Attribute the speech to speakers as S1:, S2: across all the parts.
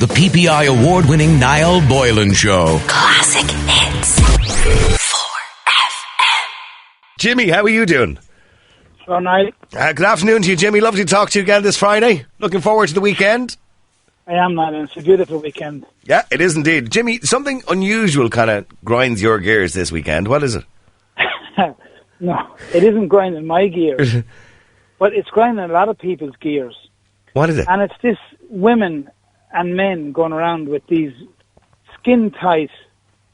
S1: The PPI award-winning Niall Boylan Show.
S2: Classic hits. 4FM.
S3: Jimmy, how are you doing?
S4: So nice.
S3: Good afternoon to you, Jimmy. Lovely to talk to you again this Friday. Looking forward to the weekend.
S4: I am, man. It's a beautiful weekend.
S3: Yeah, it is indeed. Jimmy, something unusual kind of grinds your gears this weekend. What is it?
S4: No, it isn't grinding my gears. But it's grinding a lot of people's gears.
S3: What is it?
S4: And it's this women and men going around with these skin-tight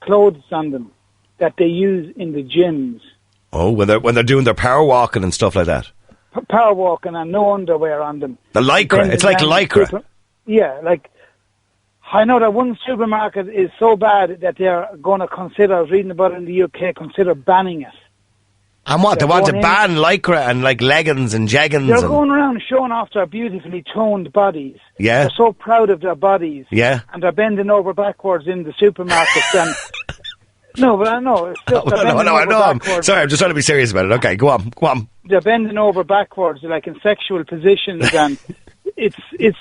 S4: clothes on them that they use in the gyms.
S3: Oh, when they're doing their power walking and stuff like that.
S4: Power walking and no underwear on them.
S3: The lycra. It's like lycra.
S4: Yeah, like, I know that one supermarket is so bad that they're going to consider, I was reading about it in the UK, consider banning it.
S3: And what? They want to ban lycra and like leggings and jeggings.
S4: They're going around showing off their beautifully toned bodies.
S3: Yeah.
S4: They're so proud of their bodies.
S3: Yeah.
S4: And they're bending over backwards in the supermarkets and... No, but I know. It's just
S3: I know. Sorry, I'm just trying to be serious about it. Okay, go on.
S4: They're bending over backwards, like in sexual positions, and it's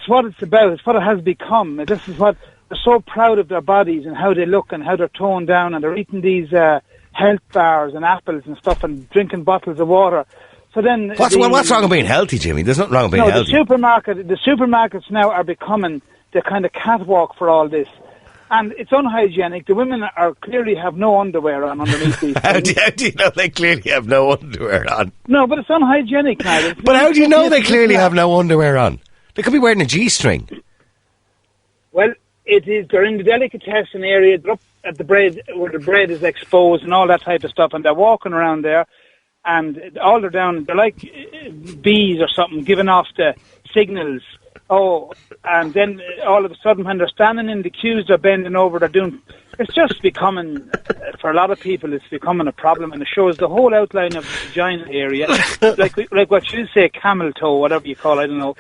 S4: what it's about. It's what it has become. This is what they're so proud of their bodies and how they look and how they're toned down, and they're eating these health bars and apples and stuff and drinking bottles of water. So then,
S3: what's wrong with being healthy, Jimmy? There's nothing wrong with being healthy.
S4: The supermarkets now are becoming the kind of catwalk for all this. And it's unhygienic. The women clearly have no underwear on underneath these
S3: How do you know they clearly have no underwear on?
S4: No, but it's unhygienic now.
S3: But how do you know they clearly have no underwear on? They could be wearing a G-string.
S4: Well, it is. They're in the delicatessen area. They're up at the bread, where the bread is exposed and all that type of stuff. And they're walking around there. And all they're down, they're like bees or something, giving off the signals. Oh, and then all of a sudden when they're standing in the queues, they're bending over, they're doing... It's just becoming, for a lot of people, it's becoming a problem, and it shows the whole outline of the vagina area, like what you say, camel toe, whatever you call it, I don't know.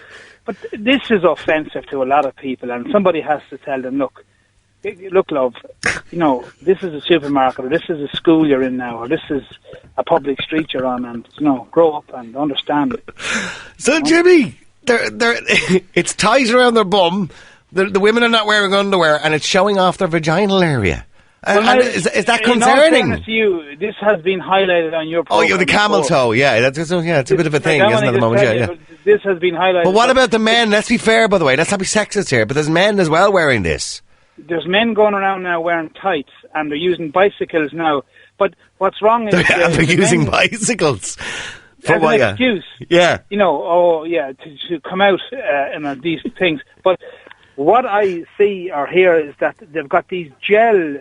S4: But this is offensive to a lot of people, and somebody has to tell them, look, love, this is a supermarket, or this is a school you're in now, or this is a public street you're on, and, grow up and understand it.
S3: So, Jimmy... it's tight around their bum. The women are not wearing underwear, and it's showing off their vaginal area. Is that concerning?
S4: In all fairness to you, this has been highlighted on your program.
S3: Oh, the camel toe. Yeah, it's a bit of a thing, isn't it, at the moment? Yeah.
S4: This has been highlighted.
S3: But what about the men? Let's be fair, by the way. Let's not be sexist here. But there's men as well wearing this.
S4: There's men going around now wearing tights, and they're using bicycles now. But what's wrong is
S3: they're using bicycles.
S4: As an excuse,
S3: yeah,
S4: to come out in these things. But what I see or hear is that they've got these gel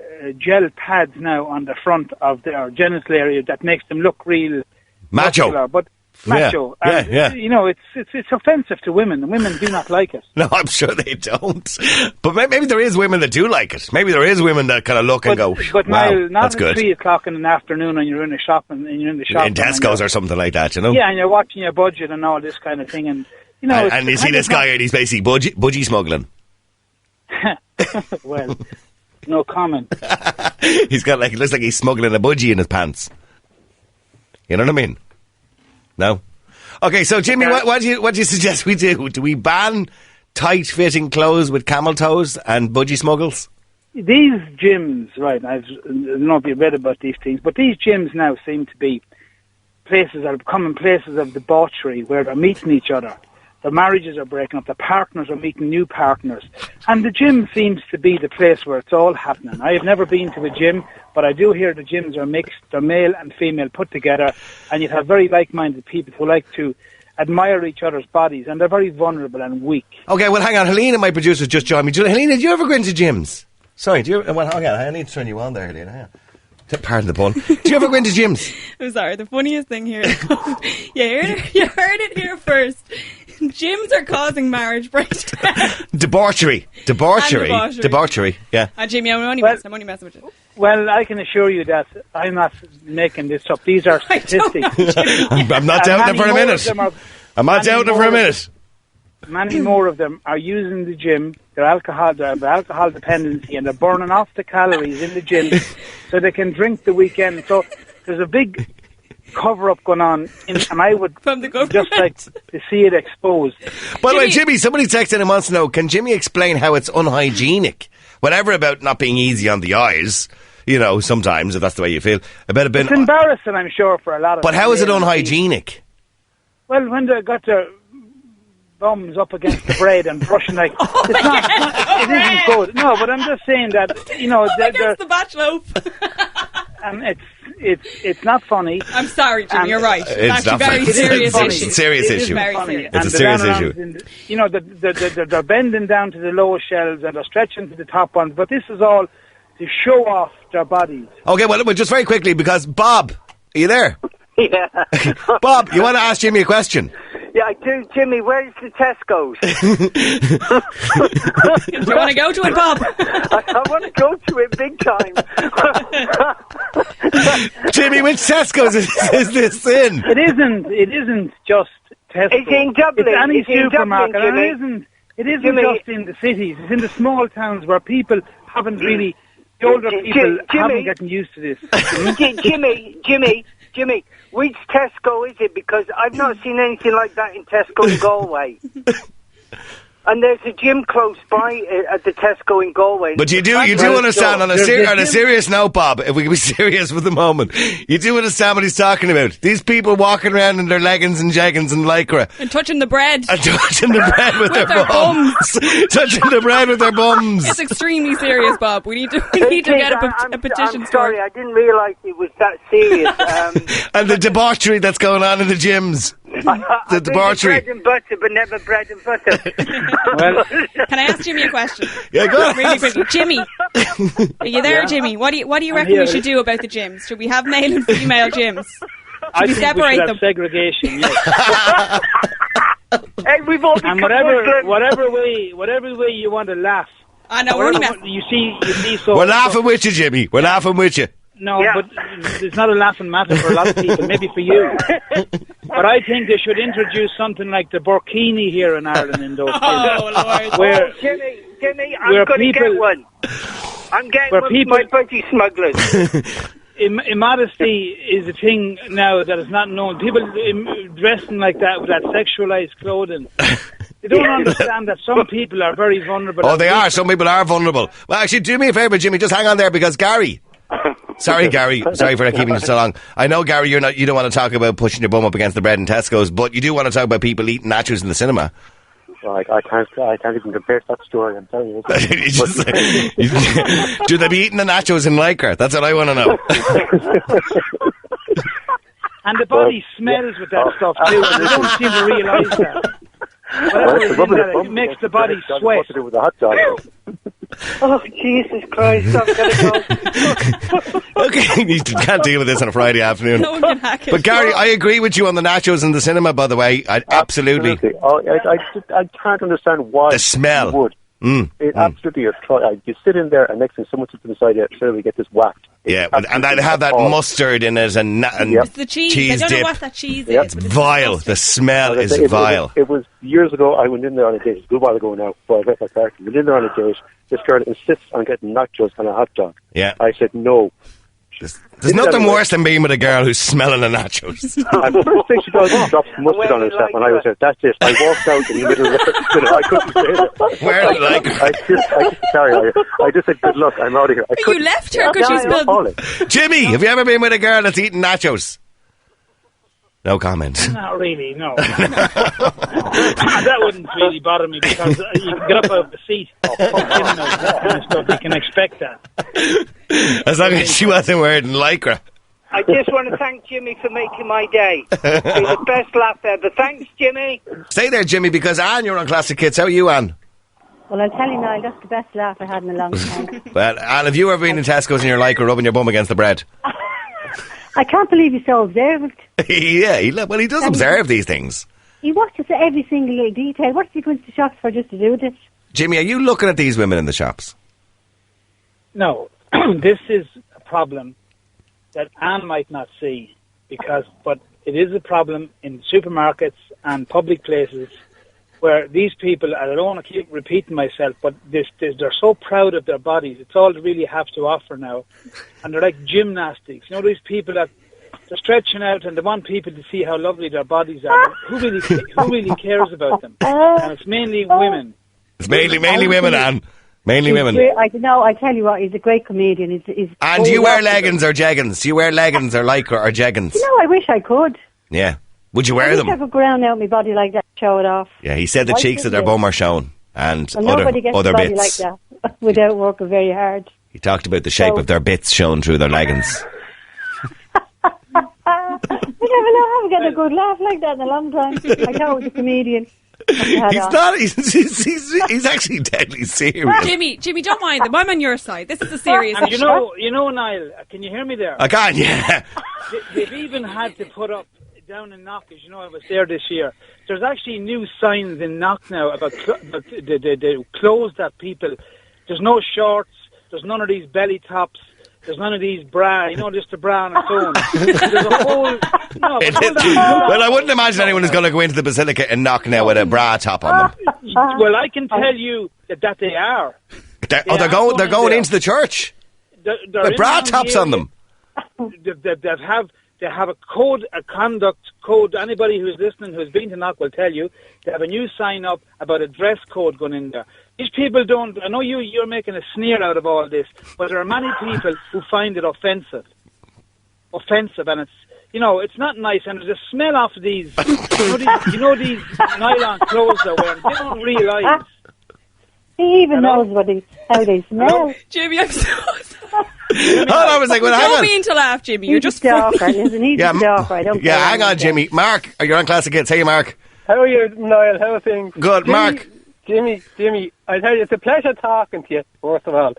S4: pads now on the front of their genital area that makes them look real
S3: macho.
S4: Muscular, but macho.
S3: Yeah.
S4: It's offensive to women. The women do not like it.
S3: No, I'm sure they don't. But maybe there is women that do like it. Maybe there is women that kind of look and go,
S4: but
S3: wow,
S4: Niall, not
S3: that's
S4: at
S3: good.
S4: 3 o'clock in the afternoon and you're in the shop and you're in the shop.
S3: In Tesco's or something like that,
S4: Yeah, and you're watching your budget and all this kind of thing. And,
S3: and you see this guy and he's basically budgie smuggling.
S4: Well, no comment.
S3: He's got it looks like he's smuggling a budgie in his pants. You know what I mean? No? Okay, so Jimmy, what do you suggest we do? Do we ban tight-fitting clothes with camel toes and budgie smuggles?
S4: These gyms, right, I don't know if you've read about these things, but these gyms now seem to be becoming places of debauchery where they're meeting each other. Their marriages are breaking up, their partners are meeting new partners. And the gym seems to be the place where it's all happening. I have never been to a gym, but I do hear the gyms are mixed, they're male and female put together, and you have very like-minded people who like to admire each other's bodies, and they're very vulnerable and weak.
S3: Okay, well, hang on. Helena, my producer, just joined me. Helena, do you ever go into gyms? Sorry, do you ever... Well, hang on, I need to turn you on there, Helena. Pardon the pun. Do you ever go into gyms?
S5: I'm sorry, the funniest thing here is... you heard it here first. Gyms are causing marriage breakdown.
S3: Debauchery, yeah.
S5: Jimmy, I'm only messing with you.
S4: Well, I can assure you that I'm not making this up. These are statistics.
S3: I'm not doubting it for a minute. I'm not doubting it for a minute.
S4: Many more of them are using the gym, they have alcohol dependency, and they're burning off the calories in the gym so they can drink the weekend. So there's a big cover-up going on, and I would
S5: From the government.
S4: just like to see it exposed.
S3: By the way, Jimmy, somebody texted in and wants to know, can Jimmy explain how it's unhygienic? Whatever about not being easy on the eyes, you know, sometimes, if that's the way you feel.
S4: It's embarrassing, I'm sure, for a lot of
S3: But
S4: people.
S3: how is it unhygienic?
S4: Well, when they got their bums up against the bread and brushing like... it isn't good. No, but I'm just saying that, you know...
S5: Against the bachelor.
S4: and it's not funny.
S5: I'm sorry, Jimmy, you're right.
S3: It's
S5: actually
S3: not
S5: very
S3: funny.
S5: serious
S3: It's
S5: issue.
S3: a serious
S5: It is
S3: issue.
S5: very
S4: Funny.
S5: serious.
S3: It's a
S4: And
S3: serious
S4: they're down
S3: issue.
S4: around you know, they're bending down to the lower shelves and they're stretching to the top ones, but this is all to show off their bodies.
S3: Okay, well, just very quickly, because Bob, are you there?
S2: Yeah.
S3: Bob, you want to ask Jimmy a question?
S2: Yeah, I do. Jimmy, where's the Tesco's?
S5: Do you want to go to it, Bob?
S2: I want to go to it big time.
S3: Jimmy, which Tesco's is this in?
S4: It isn't just Tesco.
S2: It's in Dublin.
S4: It's any
S2: It's in
S4: supermarket.
S2: Dublin,
S4: And it isn't
S2: Jimmy.
S4: just in the cities. It's in the small towns where people haven't really... The older people haven't gotten used to this.
S2: Jimmy, which Tesco is it? Because I've not seen anything like that in Tesco in Galway. And there's a gym close by at the Tesco in Galway.
S3: But you do understand, on a serious note, Bob, if we can be serious for the moment, you do understand what he's talking about. These people walking around in their leggings and jeggings and lycra.
S5: And touching the bread.
S3: And touching the bread with,
S5: With
S3: their
S5: their
S3: bums. Touching the bread with their bums.
S5: It's extremely serious, Bob. We need to get a petition
S2: I'm sorry, I didn't realise it was that serious.
S3: And the debauchery that's going on in the gyms. The debauchery.
S2: Bread and butter, but never bread and butter.
S4: Well,
S5: Can I ask Jimmy a question?
S3: Yeah, go on.
S5: Really quickly. Jimmy, are you there, Jimmy? What do you reckon
S4: here.
S5: we should do about the gyms? Should we have male and female gyms?
S4: I
S5: we
S4: think
S5: separate
S4: we should
S5: them?
S4: have segregation, yes.
S2: Hey, we've all become
S4: And
S2: Muslims.
S4: whatever way you want to laugh.
S5: I know, we're only
S4: Whatever-
S5: messing.
S4: you see so...
S3: We're laughing with you, Jimmy. We're laughing with you.
S4: No,
S2: Yeah.
S4: but it's not a laughing matter for a lot of people, maybe for you. But I think they should introduce something like the burkini here in Ireland in those
S5: Oh,
S4: places.
S5: Lord.
S4: Where
S2: Jimmy,
S4: where
S2: I'm going to
S4: people-
S2: get one. I'm getting
S4: where
S2: one
S4: people-
S2: for my budgie smugglers.
S4: immodesty is a thing now that is not known. People dressing like that with that sexualized clothing. They don't understand that some people are very vulnerable.
S3: Oh, they are. Some people are vulnerable. Well, actually, do me a favour, Jimmy. Just hang on there, because Gary... Sorry, Gary. Sorry for not keeping you so long. I know, Gary, you don't want to talk about pushing your bum up against the bread in Tesco's, but you do want to talk about people eating nachos in the cinema.
S6: I can't even compare to that story, I'm telling you.
S3: You just- do they be eating the nachos in Lycra? That's what I want to know.
S4: And the body smells with that stuff too, and they don't seem to realise that. Whatever is in that, it makes the body sweat.
S6: What to do with the hot dog?
S2: Oh, Jesus Christ, I'm going to go.
S3: Okay, you can't deal with this on a Friday afternoon.
S5: No one can hack it.
S3: But Gary, I agree with you on the nachos in the cinema, by the way. Absolutely.
S6: Oh, I can't understand why
S3: The smell.
S6: you would. It absolutely is. You sit in there and next thing someone sits beside you, so we get this whacked.
S3: Yeah, and they'd have that mustard in it and
S5: It's the cheese. I don't
S3: dip.
S5: know what that cheese
S6: Yep.
S5: is.
S3: It's
S5: but
S3: vile.
S5: disgusting.
S3: The smell is
S6: It
S3: vile.
S6: was years ago. I went in there on a date. It's a good while ago now. But I left my car. Went in there on a date. This girl insists on getting nachos and a hot dog.
S3: Yeah.
S6: I said no.
S3: There's nothing worse than being with a girl who's smelling the nachos.
S6: And the first thing she does is drops mustard on herself, and I was like, "That's it." I walked out in the middle of it. I couldn't say it.
S3: Where did I go?
S6: I just said, "Good luck. I'm out of here."
S5: You left her because she spilled.
S3: Jimmy, have you ever been with a girl that's eating nachos? No comment.
S4: Not really, no. That wouldn't really bother me because you can get up out of the seat. That kind of stuff. You can expect that.
S3: As long as she wasn't wearing lycra.
S2: I just want to thank Jimmy for making my day. It's the best laugh ever. Thanks, Jimmy.
S3: Stay there, Jimmy, because Anne, you're on Classic Kids. How are you, Anne?
S7: Well, I'll tell you now, that's the best laugh I had in a long time.
S3: Well, Anne, have you ever been in Tesco's in your lycra rubbing your bum against the bread?
S7: I can't believe he's so observant.
S3: Yeah, he does observe these things.
S7: He watches every single little detail. What's he going to the shops for just to do this?
S3: Jimmy, are you looking at these women in the shops?
S4: No, this is a problem that Anne might not see, but it is a problem in supermarkets and public places where these people, and I don't want to keep repeating myself, but they're so proud of their bodies. It's all they really have to offer now. And they're like gymnastics. You know, these people that they're stretching out and they want people to see how lovely their bodies are. But who really cares about them? And it's mainly women.
S3: It's mainly women, Anne. Mainly women.
S7: I don't know. I tell you what, he's a great comedian.
S3: And do you wear leggings or jeggings? Do you wear leggings or lycra or jeggings?
S7: I wish I could.
S3: Yeah. Would you wear them?
S7: I could go around out my body like that, show it off.
S3: Yeah, he said the cheeks of their bum are shown and
S7: nobody gets
S3: other
S7: a body
S3: bits.
S7: like that without working very hard.
S3: He talked about the shape of their bits shown through their leggings.
S7: I haven't got a good laugh like that in a long time. I know he's a comedian.
S3: He's not. He's actually deadly serious.
S5: Jimmy, don't mind them. I'm on your side. This is a serious
S4: And
S5: issue.
S4: you know, Niall, can you hear me there?
S3: I can, yeah.
S4: They've even had to put up down in Knock, as you know, I was there this year. There's actually new signs in Knock now about the clothes that people. There's no shorts. There's none of these belly tops. There's none of these bra, just a bra on its own. There's a whole... No,
S3: well, I wouldn't imagine anyone is going to go into the Basilica and knock now with a bra top on them.
S4: Well, I can tell you that they are.
S3: They're going into the church.
S4: They're
S3: bra tops on them.
S4: They have a code, a conduct code. Anybody who's listening who's been to Knock will tell you. They have a new sign up about a dress code going in there. These people don't... I know you're making a sneer out of all this, but there are many people who find it offensive. And it's... it's not nice, and there's a smell off these... these nylon clothes they're wearing. They don't realise...
S7: He even knows how they smell.
S5: Jimmy, I'm so sorry.
S3: Hold on, I was like, well, hang
S5: don't
S3: on.
S5: mean to laugh, Jimmy. You're just
S7: dark, isn't he?
S3: Yeah,
S7: dark, I don't
S3: yeah, hang on, Jimmy. Mark, you're on Classic Hits. Hey, Mark.
S8: How are you, Niall? How are things?
S3: Good, Mark.
S8: Jimmy, I tell you, it's a pleasure talking to you, first of all.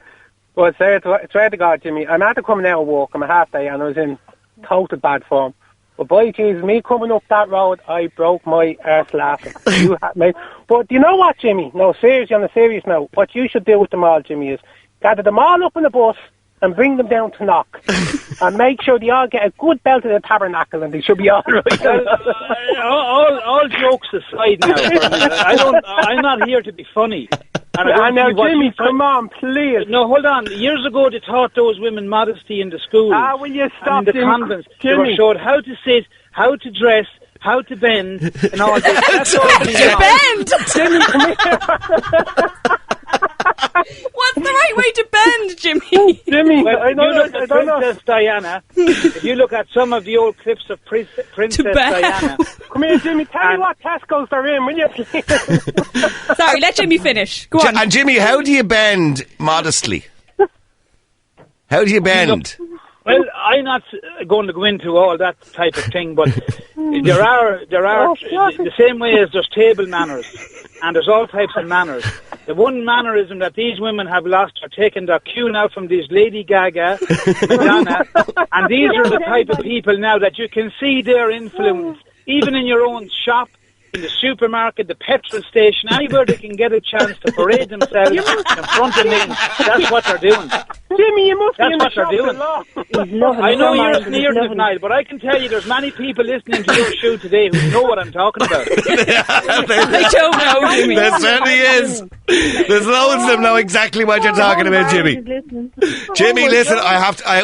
S8: But swear to God, Jimmy, I'm after coming out of work. I'm a half day and I was in total bad form. But boy, Jesus, me coming up that road, I broke my arse laughing. But do you know what, Jimmy? No, seriously, on a serious note, what you should do with them all, Jimmy, is gather them all up in the bus and bring them down to Knock and make sure they all get a good belt of the tabernacle and they should be all right.
S4: all jokes aside now, I'm not here to be funny.
S8: And now, Jimmy, come on, please.
S4: No, hold on. Years ago, they taught those women modesty in the schools.
S8: Will you stop,
S4: and in the convents. They were showed how to sit, how to dress, how to bend, and all this. That's all
S5: bend!
S8: Jimmy, come here.
S5: What's the right way to bend, Jimmy?
S8: Jimmy,
S4: well,
S8: I don't know.
S4: Princess Diana. If you look at some of the old clips of Princess Diana.
S8: Come here, Jimmy. Tell me what Tesco's they're in, will you, please?
S5: Sorry, let Jimmy finish. Go on.
S3: And Jimmy, how do you bend modestly? How do you bend?
S4: Well, I'm not going to go into all that type of thing, but there are the same way as there's table manners, and there's all types of manners. The one mannerism that these women have lost are taking their cue now from these Lady Gaga, Madonna, and these are the type of people now that you can see their influence, even in your own shop, in the supermarket, the petrol station, anywhere they can get a chance to parade themselves in front of men. That's what they're doing.
S8: Jimmy, you must
S4: That's
S8: be in
S4: what
S8: the
S4: they're doing. I know you're sneering at Niall, but I can tell you there's many people listening to your show today who know what I'm talking about.
S5: I don't know, Jimmy.
S3: There certainly is. There's loads of them know exactly what you're talking about, Jimmy. Jimmy, listen,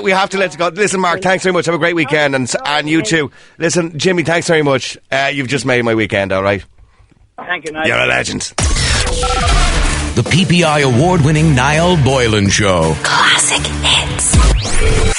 S3: we have to let you go. Listen, Mark, thanks very much. Have a great weekend, and you too. Listen, Jimmy, thanks very much. You've just made my weekend, all right?
S4: Thank you, Niall.
S3: You're a legend.
S1: The PPI award-winning Niall Boylan Show.
S9: Classic Hits.